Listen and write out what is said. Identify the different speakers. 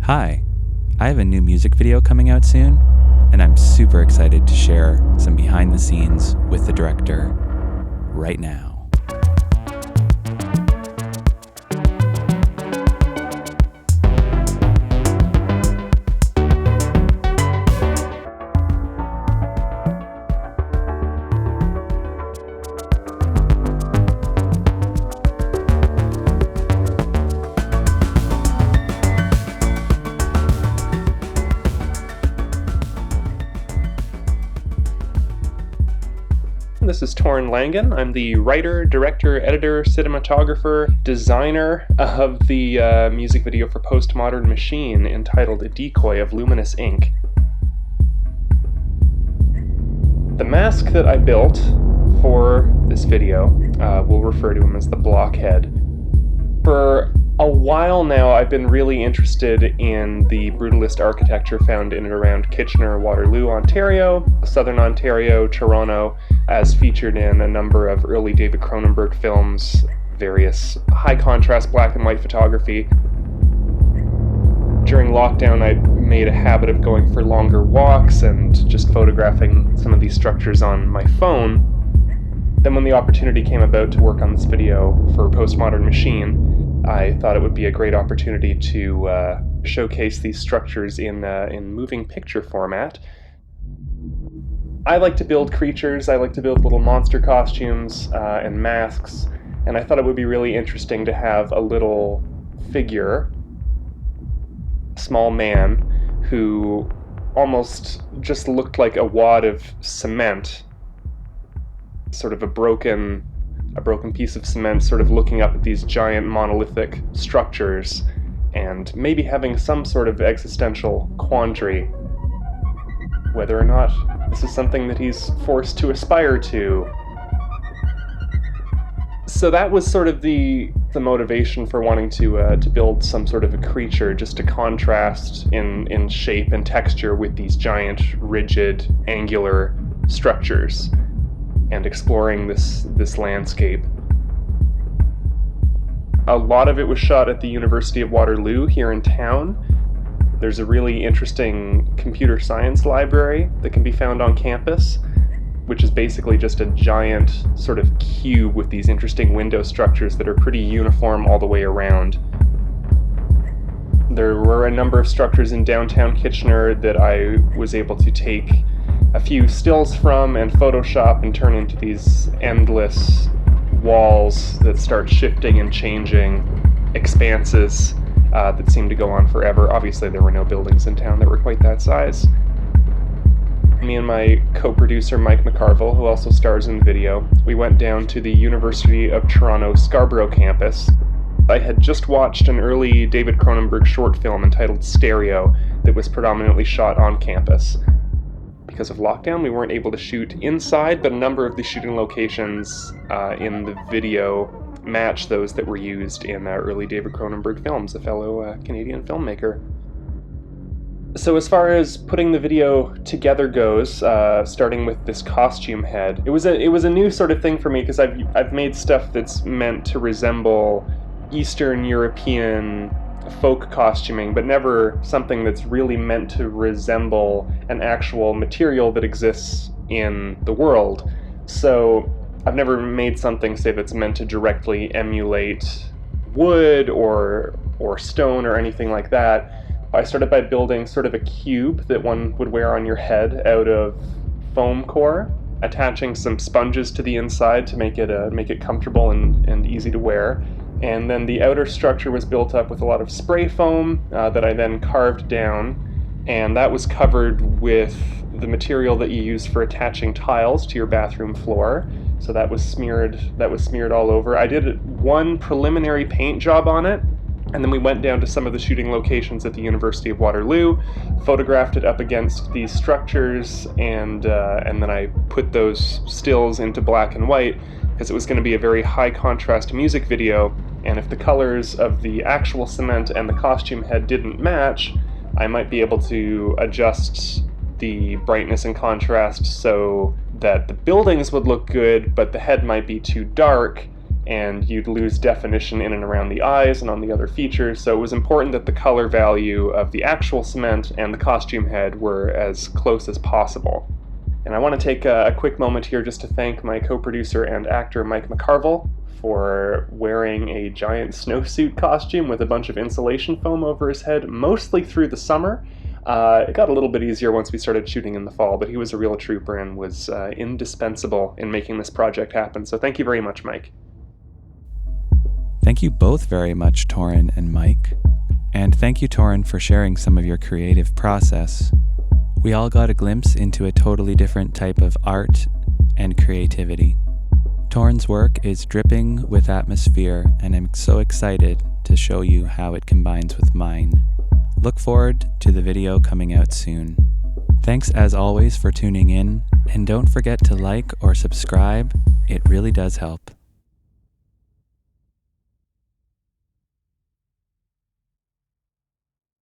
Speaker 1: Hi, I have a new music video coming out soon, and I'm super excited to share some behind the scenes with the director right now.
Speaker 2: This is Torin Langen. I'm the writer, director, editor, cinematographer, designer of the music video for Postmodern Machine entitled Decoy of Luminous Ink. The mask that I built for this video, we'll refer to him as the Blockhead. For a while now, I've been really interested in the brutalist architecture found in and around Kitchener, Waterloo, Ontario, Southern Ontario, Toronto, as featured in a number of early David Cronenberg films, various high-contrast black and white photography. During lockdown, I made a habit of going for longer walks and just photographing some of these structures on my phone. Then when the opportunity came about to work on this video for Postmodern Machine, I thought it would be a great opportunity to showcase these structures in moving picture format. I like to build creatures, I like to build little monster costumes and masks, and I thought it would be really interesting to have a little figure, a small man, who almost just looked like a wad of cement, sort of a broken piece of cement, sort of looking up at these giant monolithic structures and maybe having some sort of existential quandary, whether or not this is something that he's forced to aspire to. So that was sort of the motivation for wanting to build some sort of a creature, just to contrast in shape and texture with these giant, rigid, angular structures, and exploring this landscape. A lot of it was shot at the University of Waterloo here in town. There's a really interesting computer science library that can be found on campus, which is basically just a giant sort of cube with these interesting window structures that are pretty uniform all the way around. There were a number of structures in downtown Kitchener that I was able to take a few stills from and Photoshop and turn into these endless walls that start shifting and changing, expanses that seem to go on forever. Obviously there were no buildings in town that were quite that size. Me and my co-producer Mike McCarville, who also stars in the video, we went down to the University of Toronto Scarborough campus. I had just watched an early David Cronenberg short film entitled Stereo that was predominantly shot on campus. Because of lockdown, we weren't able to shoot inside, but a number of the shooting locations in the video match those that were used in early David Cronenberg films, a fellow Canadian filmmaker. So as far as putting the video together goes, starting with this costume head, it was a new sort of thing for me, because I've made stuff that's meant to resemble Eastern European folk costuming, but never something that's really meant to resemble an actual material that exists in the world. So I've never made something, say, that's meant to directly emulate wood or stone or anything like that. I started by building sort of a cube that one would wear on your head out of foam core, attaching some sponges to the inside to make it comfortable and easy to wear. And then the outer structure was built up with a lot of spray foam that I then carved down, and that was covered with the material that you use for attaching tiles to your bathroom floor. So that was smeared all over. I did one preliminary paint job on it, and then we went down to some of the shooting locations at the University of Waterloo, photographed it up against these structures, and then I put those stills into black and white, because it was going to be a very high contrast music video, and if the colors of the actual cement and the costume head didn't match, I might be able to adjust the brightness and contrast so that the buildings would look good, but the head might be too dark, and you'd lose definition in and around the eyes and on the other features, so it was important that the color value of the actual cement and the costume head were as close as possible. And I want to take a quick moment here just to thank my co-producer and actor Mike McCarville for wearing a giant snowsuit costume with a bunch of insulation foam over his head, mostly through the summer. It got a little bit easier once we started shooting in the fall, but he was a real trooper and was indispensable in making this project happen. So thank you very much, Mike.
Speaker 1: Thank you both very much, Torin and Mike. And thank you, Torin, for sharing some of your creative process. We all got a glimpse into a totally different type of art and creativity. Torin's work is dripping with atmosphere, and I'm so excited to show you how it combines with mine. Look forward to the video coming out soon. Thanks as always for tuning in, and don't forget to like or subscribe. It really does help.